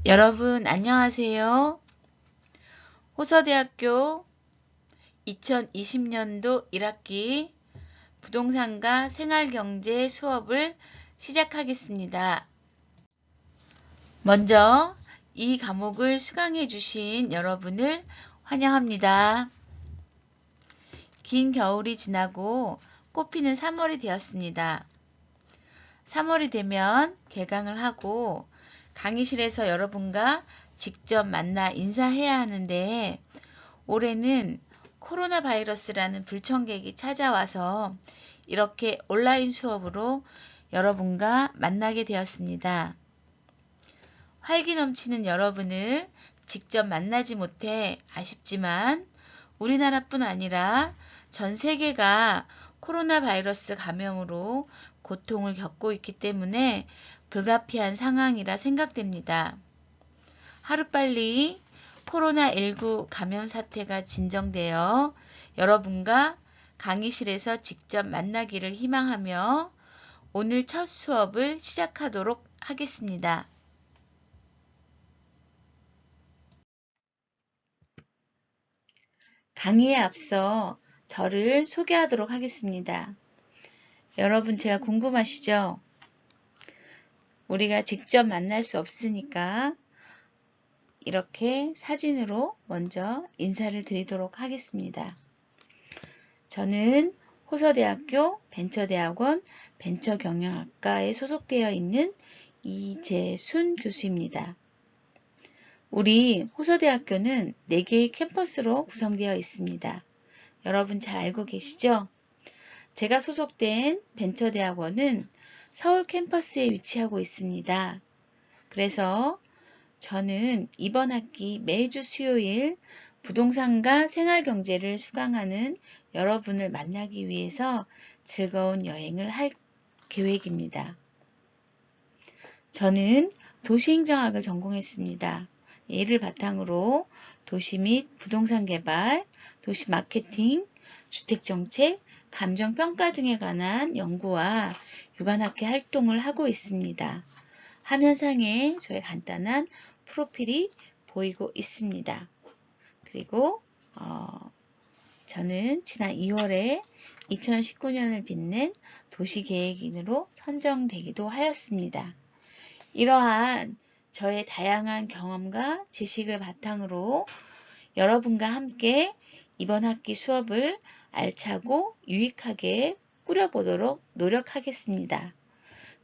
여러분 안녕하세요. 호서대학교 2020년도 1학기 부동산과 생활경제 수업을 시작하겠습니다. 먼저 이 과목을 수강해 주신 여러분을 환영합니다. 긴 겨울이 지나고 꽃피는 3월이 되었습니다. 3월이 되면 개강을 하고 강의실에서 여러분과 직접 만나 인사해야 하는데 올해는 코로나 바이러스라는 불청객이 찾아와서 이렇게 온라인 수업으로 여러분과 만나게 되었습니다. 활기 넘치는 여러분을 직접 만나지 못해 아쉽지만 우리나라뿐 아니라 전 세계가 코로나 바이러스 감염으로 고통을 겪고 있기 때문에 불가피한 상황이라 생각됩니다. 하루빨리 코로나19 감염 사태가 진정되어 여러분과 강의실에서 직접 만나기를 희망하며 오늘 첫 수업을 시작하도록 하겠습니다. 강의에 앞서 저를 소개하도록 하겠습니다. 여러분 제가 궁금하시죠? 우리가 직접 만날 수 없으니까 이렇게 사진으로 먼저 인사를 드리도록 하겠습니다. 저는 호서대학교 벤처대학원 벤처경영학과에 소속되어 있는 이재순 교수입니다. 우리 호서대학교는 4개의 캠퍼스로 구성되어 있습니다. 여러분 잘 알고 계시죠? 제가 소속된 벤처대학원은 서울 캠퍼스에 위치하고 있습니다. 그래서 저는 이번 학기 매주 수요일 부동산과 생활경제를 수강하는 여러분을 만나기 위해서 즐거운 여행을 할 계획입니다. 저는 도시행정학을 전공했습니다. 이를 바탕으로 도시 및 부동산 개발, 도시 마케팅, 주택정책, 감정평가 등에 관한 연구와 유관학회 활동을 하고 있습니다. 화면상에 저의 간단한 프로필이 보이고 있습니다. 그리고 저는 지난 2월에 2019년을 빛낸 도시계획인으로 선정되기도 하였습니다. 이러한 저의 다양한 경험과 지식을 바탕으로 여러분과 함께 이번 학기 수업을 알차고 유익하게 꾸려보도록 노력하겠습니다.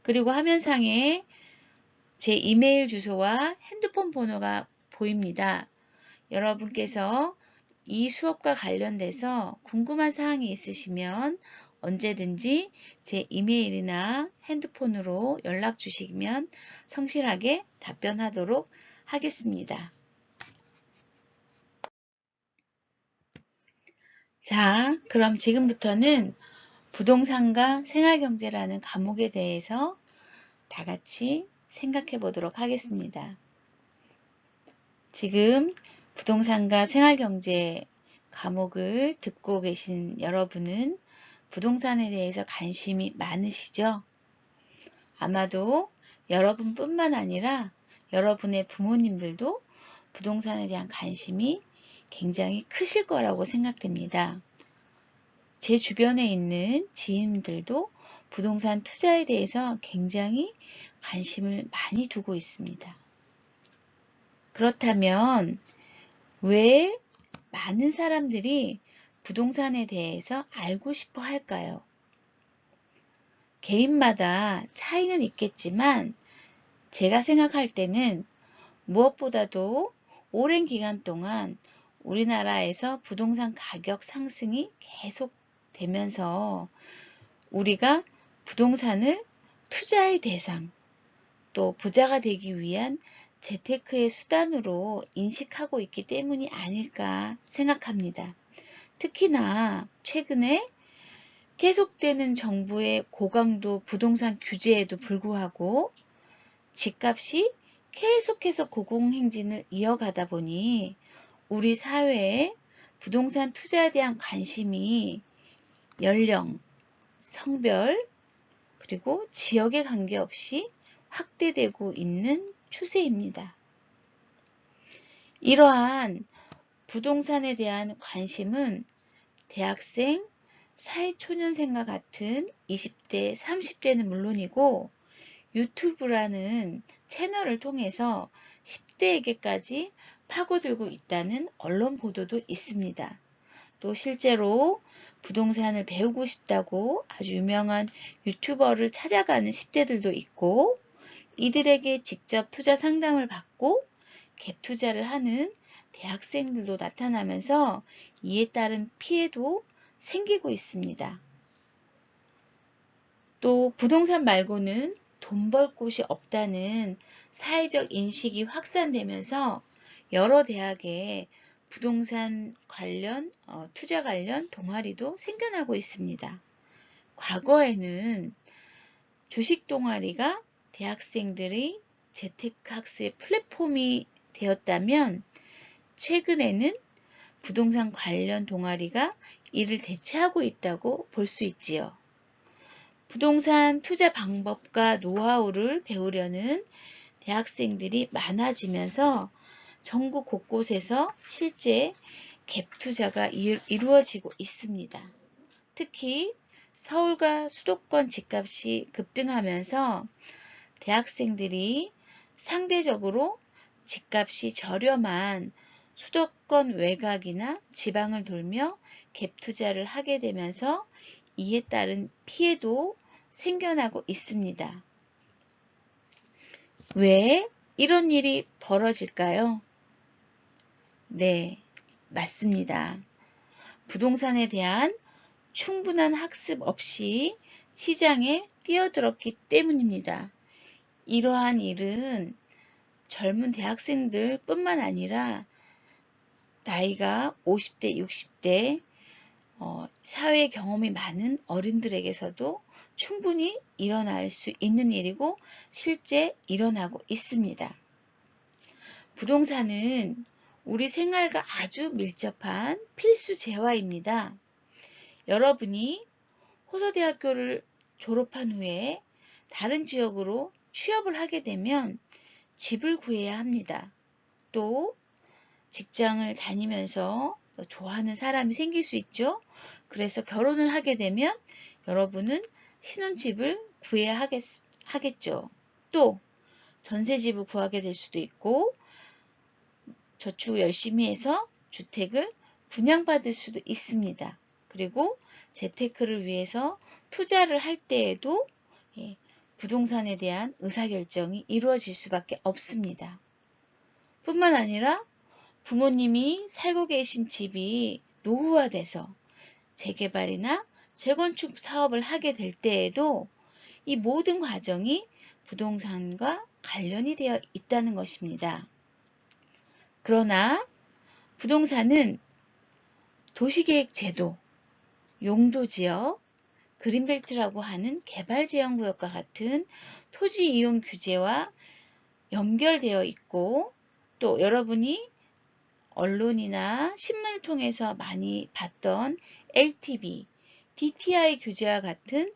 그리고 화면상에 제 이메일 주소와 핸드폰 번호가 보입니다. 여러분께서 이 수업과 관련돼서 궁금한 사항이 있으시면 언제든지 제 이메일이나 핸드폰으로 연락 주시면 성실하게 답변하도록 하겠습니다. 자, 그럼 지금부터는 부동산과 생활경제라는 과목에 대해서 다 같이 생각해 보도록 하겠습니다. 지금 부동산과 생활경제 과목을 듣고 계신 여러분은 부동산에 대해서 관심이 많으시죠? 아마도 여러분뿐만 아니라 여러분의 부모님들도 부동산에 대한 관심이 굉장히 크실 거라고 생각됩니다. 제 주변에 있는 지인들도 부동산 투자에 대해서 굉장히 관심을 많이 두고 있습니다. 그렇다면 왜 많은 사람들이 부동산에 대해서 알고 싶어 할까요? 개인마다 차이는 있겠지만 제가 생각할 때는 무엇보다도 오랜 기간 동안 우리나라에서 부동산 가격 상승이 계속되면서 우리가 부동산을 투자의 대상, 또 부자가 되기 위한 재테크의 수단으로 인식하고 있기 때문이 아닐까 생각합니다. 특히나 최근에 계속되는 정부의 고강도 부동산 규제에도 불구하고 집값이 계속해서 고공행진을 이어가다 보니 우리 사회에 부동산 투자에 대한 관심이 연령, 성별, 그리고 지역에 관계없이 확대되고 있는 추세입니다. 이러한 부동산에 대한 관심은 대학생, 사회초년생과 같은 20대, 30대는 물론이고 유튜브라는 채널을 통해서 10대에게까지 파고들고 있다는 언론 보도도 있습니다. 또 실제로 부동산을 배우고 싶다고 아주 유명한 유튜버를 찾아가는 10대들도 있고 이들에게 직접 투자 상담을 받고 갭 투자를 하는 대학생들도 나타나면서 이에 따른 피해도 생기고 있습니다. 또 부동산 말고는 돈 벌 곳이 없다는 사회적 인식이 확산되면서 여러 대학에 부동산 관련, 투자 관련 동아리도 생겨나고 있습니다. 과거에는 주식 동아리가 대학생들의 재테크학습의 플랫폼이 되었다면 최근에는 부동산 관련 동아리가 이를 대체하고 있다고 볼 수 있지요. 부동산 투자 방법과 노하우를 배우려는 대학생들이 많아지면서 전국 곳곳에서 실제 갭 투자가 이루어지고 있습니다. 특히 서울과 수도권 집값이 급등하면서 대학생들이 상대적으로 집값이 저렴한 수도권 외곽이나 지방을 돌며 갭 투자를 하게 되면서 이에 따른 피해도 생겨나고 있습니다. 왜 이런 일이 벌어질까요? 네, 맞습니다. 부동산에 대한 충분한 학습 없이 시장에 뛰어들었기 때문입니다. 이러한 일은 젊은 대학생들 뿐만 아니라 나이가 50대, 60대, 사회 경험이 많은 어른들에게서도 충분히 일어날 수 있는 일이고 실제 일어나고 있습니다. 부동산은 우리 생활과 아주 밀접한 필수 재화입니다. 여러분이 호서대학교를 졸업한 후에 다른 지역으로 취업을 하게 되면 집을 구해야 합니다. 또 직장을 다니면서 좋아하는 사람이 생길 수 있죠. 그래서 결혼을 하게 되면 여러분은 신혼집을 구해야 하겠죠. 또 전세집을 구하게 될 수도 있고 저축을 열심히 해서 주택을 분양받을 수도 있습니다. 그리고 재테크를 위해서 투자를 할 때에도 부동산에 대한 의사결정이 이루어질 수밖에 없습니다. 뿐만 아니라 부모님이 살고 계신 집이 노후화돼서 재개발이나 재건축 사업을 하게 될 때에도 이 모든 과정이 부동산과 관련이 되어 있다는 것입니다. 그러나 부동산은 도시계획 제도, 용도지역, 그린벨트라고 하는 개발제한구역과 같은 토지 이용 규제와 연결되어 있고 또 여러분이 언론이나 신문을 통해서 많이 봤던 LTV, DTI 규제와 같은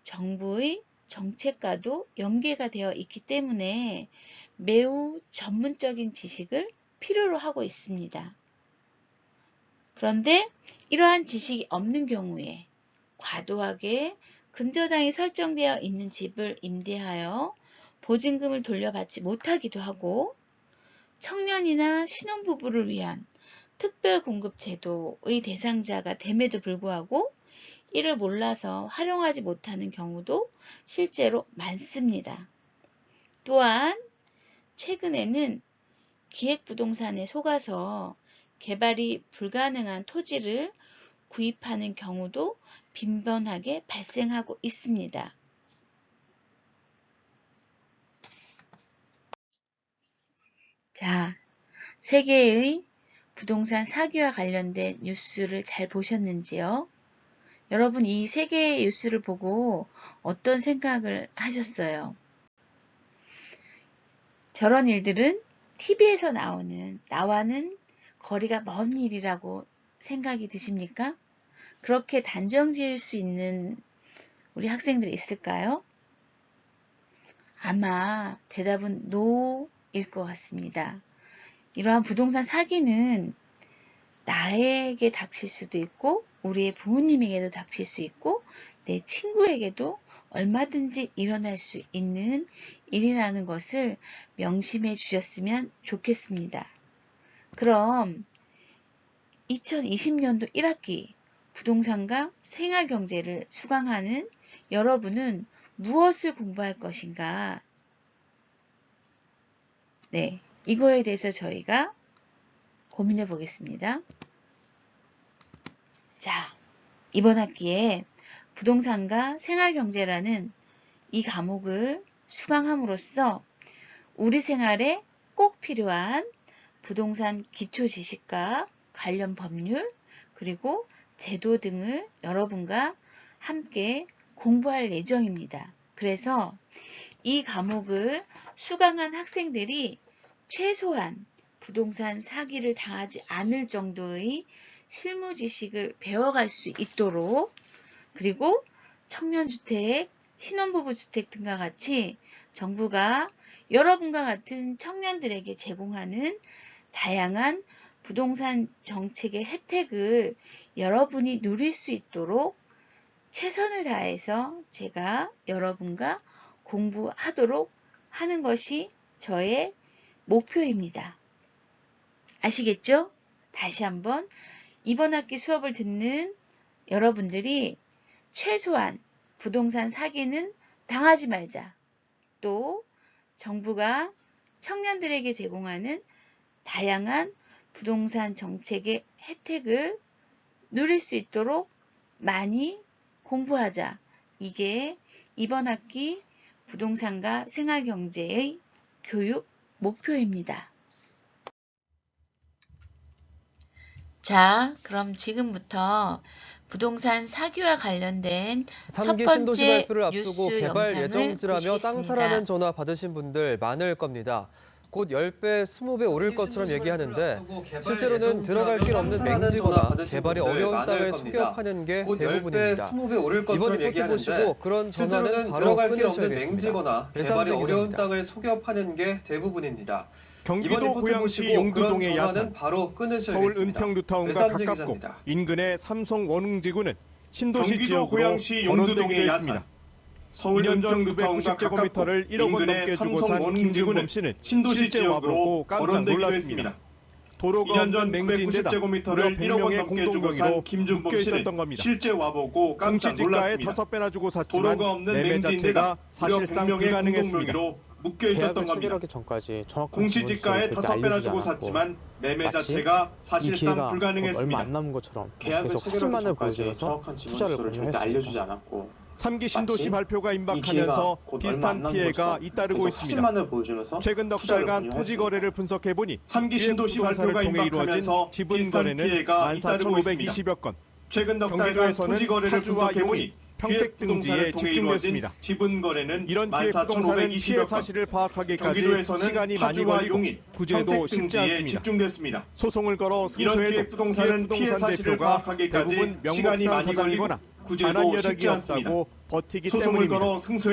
정부의 정책과도 연계가 되어 있기 때문에 매우 전문적인 지식을 필요로 하고 있습니다. 그런데 이러한 지식이 없는 경우에 과도하게 근저당이 설정되어 있는 집을 임대하여 보증금을 돌려받지 못하기도 하고 청년이나 신혼부부를 위한 특별공급제도의 대상자가 됨에도 불구하고 이를 몰라서 활용하지 못하는 경우도 실제로 많습니다. 또한 최근에는 기획부동산에 속아서 개발이 불가능한 토지를 구입하는 경우도 빈번하게 발생하고 있습니다. 자, 세계의 부동산 사기와 관련된 뉴스를 잘 보셨는지요? 여러분 이 세 개의 뉴스를 보고 어떤 생각을 하셨어요? 저런 일들은 TV에서 나와는 거리가 먼 일이라고 생각이 드십니까? 그렇게 단정 지을 수 있는 우리 학생들이 있을까요? 아마 대답은 NO일 것 같습니다. 이러한 부동산 사기는 나에게 닥칠 수도 있고 우리의 부모님에게도 닥칠 수 있고 내 친구에게도 얼마든지 일어날 수 있는 일이라는 것을 명심해 주셨으면 좋겠습니다. 그럼 2020년도 1학기 부동산과 생활경제를 수강하는 여러분은 무엇을 공부할 것인가? 네, 이거에 대해서 저희가 고민해 보겠습니다. 자, 이번 학기에 부동산과 생활경제라는 이 과목을 수강함으로써 우리 생활에 꼭 필요한 부동산 기초지식과 관련 법률 그리고 제도 등을 여러분과 함께 공부할 예정입니다. 그래서 이 과목을 수강한 학생들이 최소한 부동산 사기를 당하지 않을 정도의 실무 지식을 배워갈 수 있도록 그리고 청년주택, 신혼부부주택 등과 같이 정부가 여러분과 같은 청년들에게 제공하는 다양한 부동산 정책의 혜택을 여러분이 누릴 수 있도록 최선을 다해서 제가 여러분과 공부하도록 하는 것이 저의 목표입니다. 아시겠죠? 다시 한번 이번 학기 수업을 듣는 여러분들이 최소한 부동산 사기는 당하지 말자. 또 정부가 청년들에게 제공하는 다양한 부동산 정책의 혜택을 누릴 수 있도록 많이 공부하자. 이게 이번 학기 부동산과 생활경제의 교육 목표입니다. 자, 그럼 지금부터 부동산 사기와 관련된 첫 3기 신도시 번째 발표를 앞두고 뉴스 개발 영상을 예정지라며 땅 보시겠습니다. 사라는 전화 받으신 분들 많을 겁니다. 곧 10배, 20배 오를 것처럼 얘기하는데 실제로는 들어갈 길 없는 맹지거나 개발이 어려운 땅을 속여 파는 게 대부분입니다. 이번 리포트 보시고 그런 전화는 바로 끊으셔야겠습니다. 배삼재 기자입니다. 경기도 고양시 용두동의 야산, 서울 은평뉴타운과 가깝고 인근의 삼성 원흥지구는 신도시 지역으로 거론되기도 했습니다. 2년 전 990제곱미터를 1억 원 넘게 주고 산 김준범 씨는 실제 와보고 깜짝 놀랐습니다. 도로가 없는 맹지인데다 무려 100명의 공동명의로 묶여 있었던 겁니다. 공시지가에 5배나 주고 샀지만 매매 자체가 사실상 불가능했습니다. 묶여 있었던 겁니다. 공시지가에 5배나 주고 샀지만 매매 자체가 사실상 불가능했습니다. 얼마 안 남은 것처럼 계약을 계속 사실만을 보여주면서 투자를 절대 알려주지 않았고 3기 신도시 발표가 임박하면서 비슷한 피해가 잇따르고 있습니다. 최근 넉 달간 토지 거래를 분석해보니 3기 신도시 발표가 임박하면서 지분 거래는 14,520여 건, 최근 넉 달간 토지 거래를 분석해보니 평택 등지에 집중됐습니다. 지분 거래는 이런 피해 부동산은 피해 사실을 파악하기까지 시간이 많이 걸리고 구제도 쉽지 않습니다. 소송을 걸어 승소해도 피해 부동산 대표가 대부분 명목상 사장이거나 반환 여력이 없다고 버티기 때문입니다.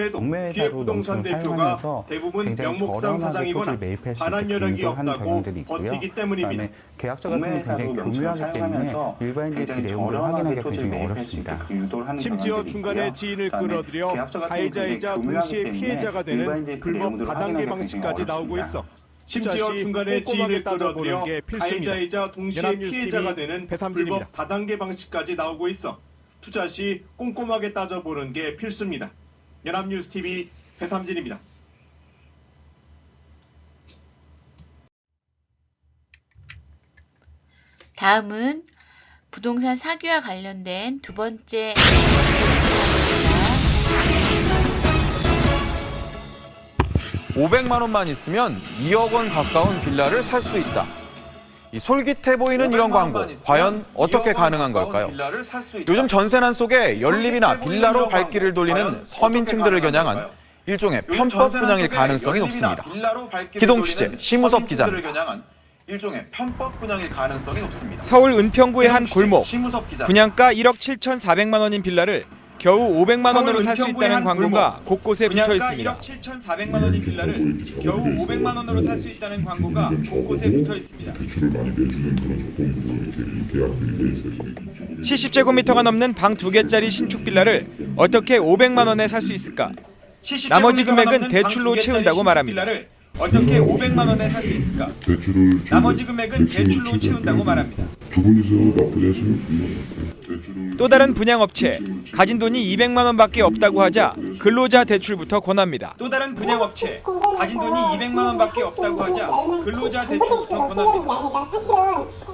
경매회사로 농지를 사용하면서 굉장히 저렴하게 토지를 매입할 수 있게 유도를 하는 경향들이 있고요. 그다음에 계약서 같은 건 굉장히 교묘하기 때문에 일반인들이 그 내용을 확인하기가 굉장히 어렵습니다. 심지어 중간에 지인을 끌어들여 가해자이자 동시에 피해자가 되는 불법 다단계 방식까지 나오고 있어 심지어 중간에 지인을 끌어들여 가해자이자 동시에 피해자가 되는 불법 다단계 방식까지 나오고 있어 투자 시 꼼꼼하게 따져보는 게 필수입니다. 연합뉴스TV 배삼진입니다. 다음은 부동산 사기와 관련된 두 번째 500만 원만 있으면 2억 원 가까운 빌라를 살 수 있다. 이 솔깃해 보이는 이런 광고, 과연 어떻게 가능한 걸까요? 요즘 전세난 속에 연립이나 빌라로 발길을 돌리는 서민층들을 겨냥한 일종의 편법 분양일 가능성이 높습니다. 기동 취재 심우섭 기자입니다. 서울 은평구의 한 골목, 분양가 1억 7,400만 원인 빌라를 겨우 500만 원으로 살 수 있다는 광고가 곳곳에 붙어 분양가 있습니다. 1억 7,400만 원인 빌라를 겨우 500만 원으로 살 수 있다는 광고가 곳곳에 붙어 있습니다. 70제곱미터가 넘는 방 2개짜리 신축 빌라를 어떻게 500만 원에 살 수 있을까? 나머지 금액은 대출로 채운다고 말합니다. 어떻게 500만 원에 살 수 있을까? 나머지 금액은 대출로 채운다고 말합니다. 두 분이서 나쁘게 하시면 분명 또 다른 분양업체, 가진 돈이 200만 원밖에 없다고 하자 근로자 대출부터 권합니다. 또 다른 분양업체, 가진 돈이 200만 원밖에 없다고 하자 근로자 대출부터 권합니다. 사실은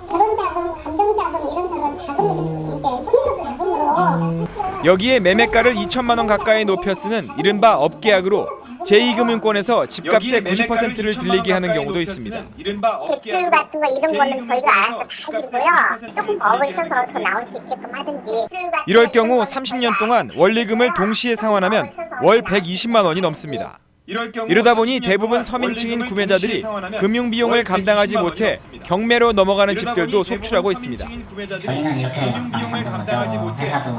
결혼자금, 간병자금 이런 자금들이 이제 긴급 자금으로 여기에 매매가를 2천만 원 가까이 높여 쓰는 이른바 업계약으로 제2금융권에서 집값의 90%를 빌리게 하는 경우도 있습니다. 대출 같은 거 이런 거는 저희가 알아서 다 해드리고요. 조금 법을 써서 더 나올 수 있게끔 하든지. 이럴 경우 30년 동안 원리금을 동시에 상환하면 월 120만 원이 넘습니다. 이러다 보니 대부분 서민층인 구매자들이 금융비용을 감당하지 못해 경매로 넘어가는 집들도 속출하고 있습니다. 저희는 이렇게 방송도 회사도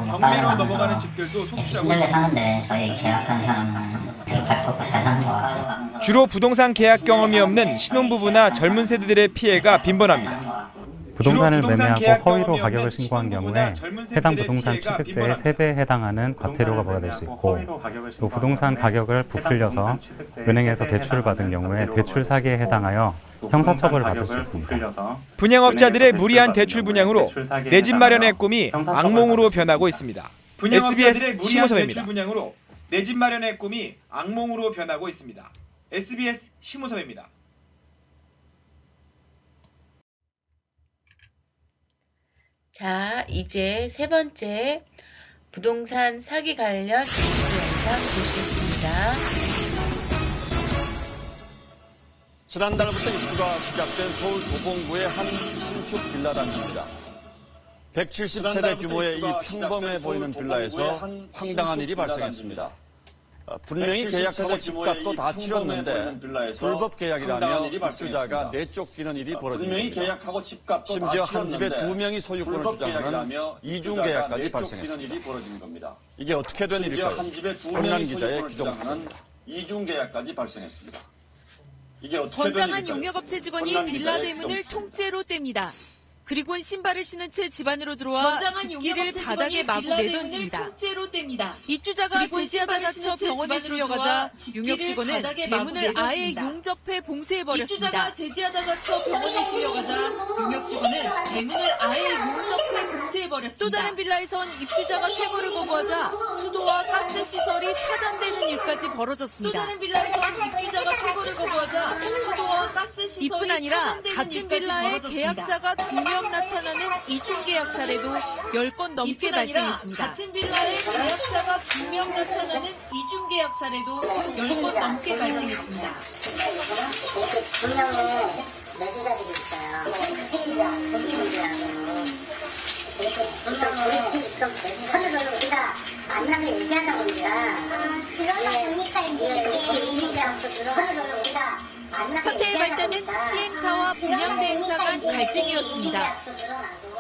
넘어가는 집들도 속출하고 힘들게 사는데 저희 계약한 사람은 되게 발뻗고 잘 사는 것 같아요. 주로 부동산 계약 경험이 없는 신혼부부나 젊은 세대들의 피해가 빈번합니다. 부동산을 매매하고 허위로 가격을 신고한 경우에 해당 부동산 취득세의 3배에 해당하는 과태료가 부과될 수 있고, 또 부동산 가격을 부풀려서 은행에서 대출을 받은 경우에 대출 사기에 해당하여 형사처벌을 받을 수 있습니다. 분양업자들의 무리한 대출 분양으로 내 집 마련의 꿈이 악몽으로 변하고 있습니다. SBS 심호섭입니다. 내 집 마련의 꿈이 악몽으로 변하고 있습니다. SBS 심호섭입니다. 자, 이제 세 번째 부동산 사기 관련 뉴스 영상 보시겠습니다. 지난달부터 입주가 시작된 서울 도봉구의 한 신축 빌라 단지입니다. 170세대 규모의 이 평범해 보이는 빌라에서 황당한 일이 발생했습니다. 분명히 계약하고 집값도 다 치렀는데 불법 계약이라며 입주자가 내쫓기는 일이 벌어집니다. 심지어 한 집에 2명이 소유권을 주장하는 이중 계약까지 발생했습니다. 이게 어떻게 된 일일까요? 한난 기자의 기동수입니다. 이중 계약까지 발생했습니다. 건장한 용역업체 직원이 빌라 대문을 통째로 뗍니다. 그리고는 신발을 신은 채 집 안으로 들어와 집기를 바닥에 마구 내던집니다. 입주자가 제지하다 다쳐 병원에 실려가자 용역 직원은 대문을 아예 용접해 봉쇄해버렸습니다. 또 다른 빌라에선 입주자가 퇴거를 거부하자 수도와 가스 시설이 차단되는 일까지 벌어졌습니다. 이뿐 아니라 같은 빌라에 계약자가 2명 나타나는 이중계약 사례도 10건 넘게 발생했습니다. 같은 빌라에 계약자가 2명 나타나는 이중계약 사례도 10건 넘게 발생했습니다. 이렇게 분명히 매수자들이 있어요. 피해자, 소비자들하고 이렇게 분명히 서로서로 우리가 만나서 얘기하다 보니까 그러다 보니까 이제 이중계약도 서로서로 우리가 사태의 발단은 시행사와 분양대행사 간 갈등이었습니다.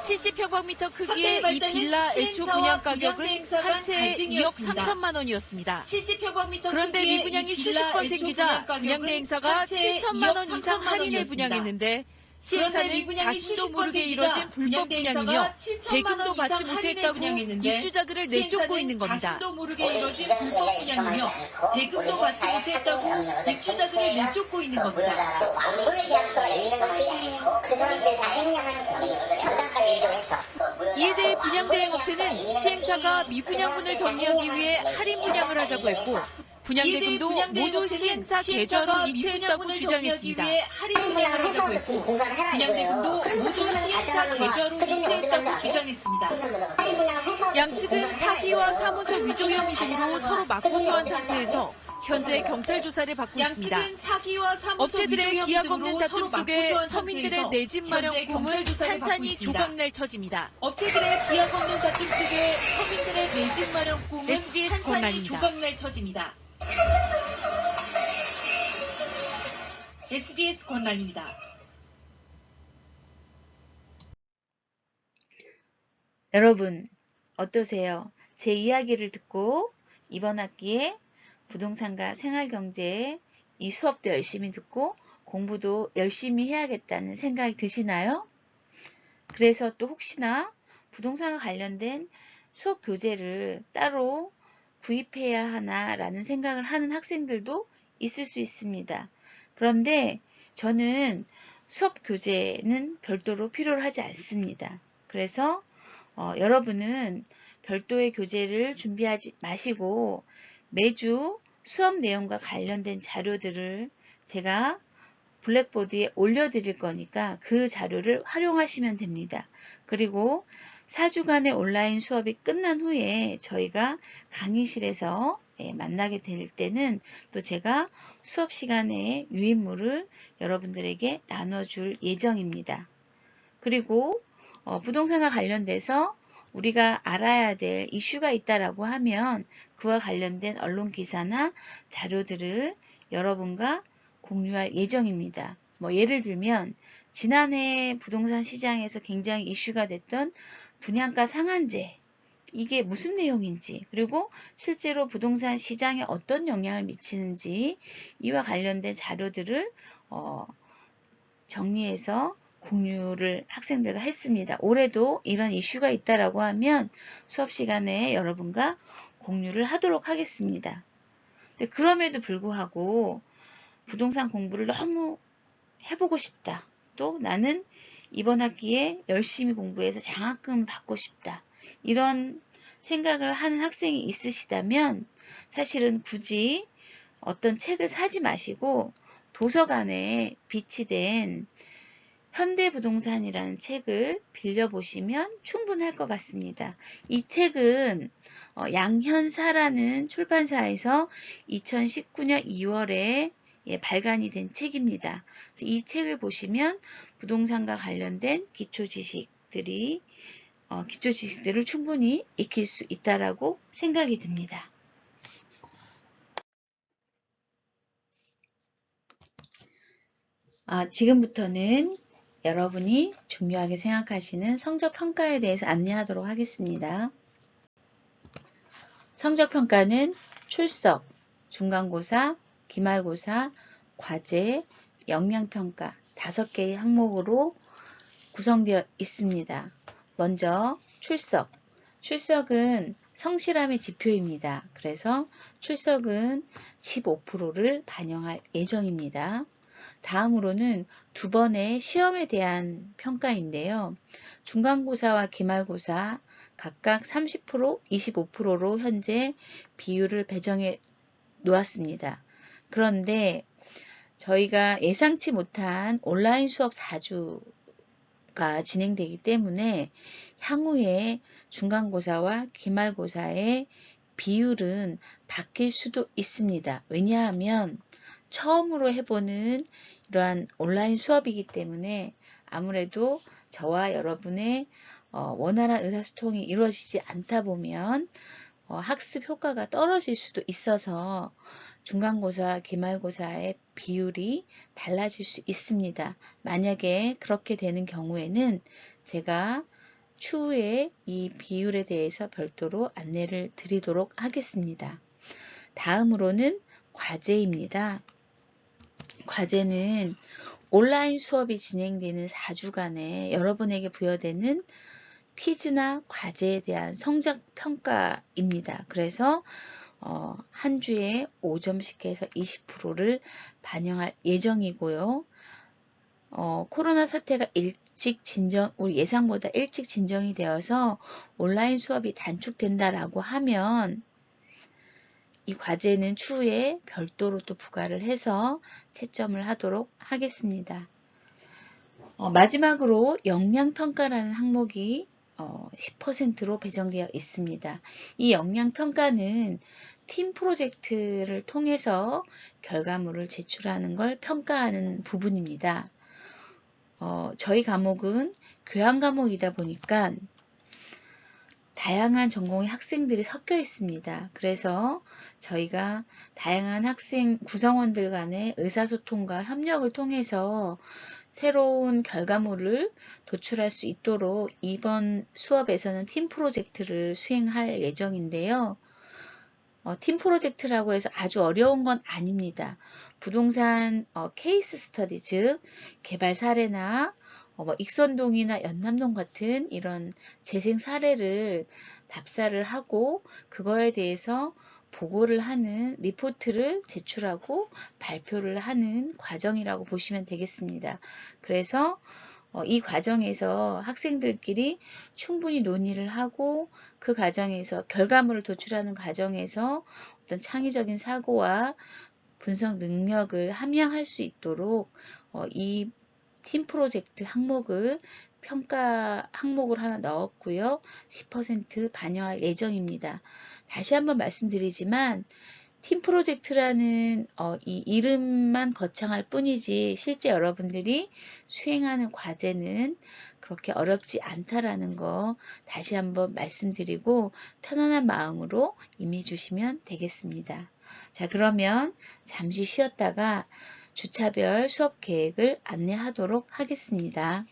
70평방미터 크기의 이 빌라 애초 분양 가격은 한 채에 2억 3천만 원이었습니다. 그런데 미분양이 수십 번 생기자 분양대행사가 7천만 원 이상 할인해 분양했는데 시행사는 자신도 모르게 이뤄진 불법 분양이며 대금도 받지 못했다고 입주자들을 내쫓고 있는 겁니다. 이에 대해 분양대행업체는 시행사가 미분양분을 정리하기 위해 할인 분양을 하자고 했고 분양대금도 모두 시행사 계좌로 이체했다고 주장했습니다. 양측은 사기와 사무소 위조 혐의 등으로 서로 맞고소한 상태에서 현재 경찰 조사를 받고 있습니다. 업체들의 기약 없는 다툼 속에 서민들의 내 집 마련 꿈은 산산이 조각날 처지입니다. SBS 권란입니다. SBS 권란입니다. 여러분, 어떠세요? 제 이야기를 듣고 이번 학기에 부동산과 생활경제 이 수업도 열심히 듣고 공부도 열심히 해야겠다는 생각이 드시나요? 그래서 또 혹시나 부동산과 관련된 수업 교재를 따로 구입해야 하나라는 생각을 하는 학생들도 있을 수 있습니다. 그런데 저는 수업 교재는 별도로 필요로 하지 않습니다. 그래서 여러분은 별도의 교재를 준비하지 마시고 매주 수업 내용과 관련된 자료들을 제가 블랙보드에 올려드릴 거니까 그 자료를 활용하시면 됩니다. 그리고 4주간의 온라인 수업이 끝난 후에 저희가 강의실에서 만나게 될 때는 또 제가 수업 시간에 유인물을 여러분들에게 나눠줄 예정입니다. 그리고 부동산과 관련돼서 우리가 알아야 될 이슈가 있다라고 하면 그와 관련된 언론 기사나 자료들을 여러분과 공유할 예정입니다. 예를 들면 지난해 부동산 시장에서 굉장히 이슈가 됐던 분양가 상한제, 이게 무슨 내용인지, 그리고 실제로 부동산 시장에 어떤 영향을 미치는지 이와 관련된 자료들을 정리해서 공유를 학생들과 했습니다. 올해도 이런 이슈가 있다라고 하면 수업 시간에 여러분과 공유를 하도록 하겠습니다. 근데 그럼에도 불구하고 부동산 공부를 너무 해보고 싶다. 또 나는 이번 학기에 열심히 공부해서 장학금 받고 싶다. 이런 생각을 하는 학생이 있으시다면 사실은 굳이 어떤 책을 사지 마시고 도서관에 비치된 현대부동산이라는 책을 빌려보시면 충분할 것 같습니다. 이 책은 양현사라는 출판사에서 2019년 2월에 발간이 된 책입니다. 그래서 이 책을 보시면 부동산과 관련된 기초 지식들을 충분히 익힐 수 있다라고 생각이 듭니다. 지금부터는 여러분이 중요하게 생각하시는 성적평가에 대해서 안내하도록 하겠습니다. 성적평가는 출석, 중간고사, 기말고사, 과제, 역량평가 5개의 항목으로 구성되어 있습니다. 먼저 출석. 출석은 성실함의 지표입니다. 그래서 출석은 15%를 반영할 예정입니다. 다음으로는 2번의 시험에 대한 평가인데요. 중간고사와 기말고사 각각 30%, 25%로 현재 비율을 배정해 놓았습니다. 그런데 저희가 예상치 못한 온라인 수업 4주가 진행되기 때문에 향후에 중간고사와 기말고사의 비율은 바뀔 수도 있습니다. 왜냐하면 처음으로 해보는 이러한 온라인 수업이기 때문에 아무래도 저와 여러분의 원활한 의사소통이 이루어지지 않다 보면 학습 효과가 떨어질 수도 있어서 중간고사, 기말고사의 비율이 달라질 수 있습니다. 만약에 그렇게 되는 경우에는 제가 추후에 이 비율에 대해서 별도로 안내를 드리도록 하겠습니다. 다음으로는 과제입니다. 과제는 온라인 수업이 진행되는 4주간에 여러분에게 부여되는 퀴즈나 과제에 대한 성적 평가입니다. 그래서 한 주에 5점씩 해서 20%를 반영할 예정이고요. 코로나 사태가 우리 예상보다 일찍 진정이 되어서 온라인 수업이 단축된다라고 하면 이 과제는 추후에 별도로 또 부과를 해서 채점을 하도록 하겠습니다. 마지막으로 역량평가라는 항목이 10%로 배정되어 있습니다. 이 역량평가는 팀 프로젝트를 통해서 결과물을 제출하는 걸 평가하는 부분입니다. 저희 과목은 교양 과목이다 보니까 다양한 전공의 학생들이 섞여 있습니다. 그래서 저희가 다양한 학생 구성원들 간의 의사소통과 협력을 통해서 새로운 결과물을 도출할 수 있도록 이번 수업에서는 팀 프로젝트를 수행할 예정인데요. 팀 프로젝트라고 해서 아주 어려운 건 아닙니다. 부동산 케이스 스터디, 즉 개발 사례나 익선동이나 연남동 같은 이런 재생 사례를 답사를 하고 그거에 대해서 보고를 하는 리포트를 제출하고 발표를 하는 과정이라고 보시면 되겠습니다. 그래서 이 과정에서 학생들끼리 충분히 논의를 하고 그 과정에서 결과물을 도출하는 과정에서 어떤 창의적인 사고와 분석 능력을 함양할 수 있도록 이 팀 프로젝트 항목을 평가 항목을 하나 넣었고요. 10% 반영할 예정입니다. 다시 한번 말씀드리지만 팀 프로젝트라는 이 이름만 거창할 뿐이지 실제 여러분들이 수행하는 과제는 그렇게 어렵지 않다라는 거 다시 한번 말씀드리고 편안한 마음으로 임해 주시면 되겠습니다. 자, 그러면 잠시 쉬었다가 주차별 수업 계획을 안내하도록 하겠습니다.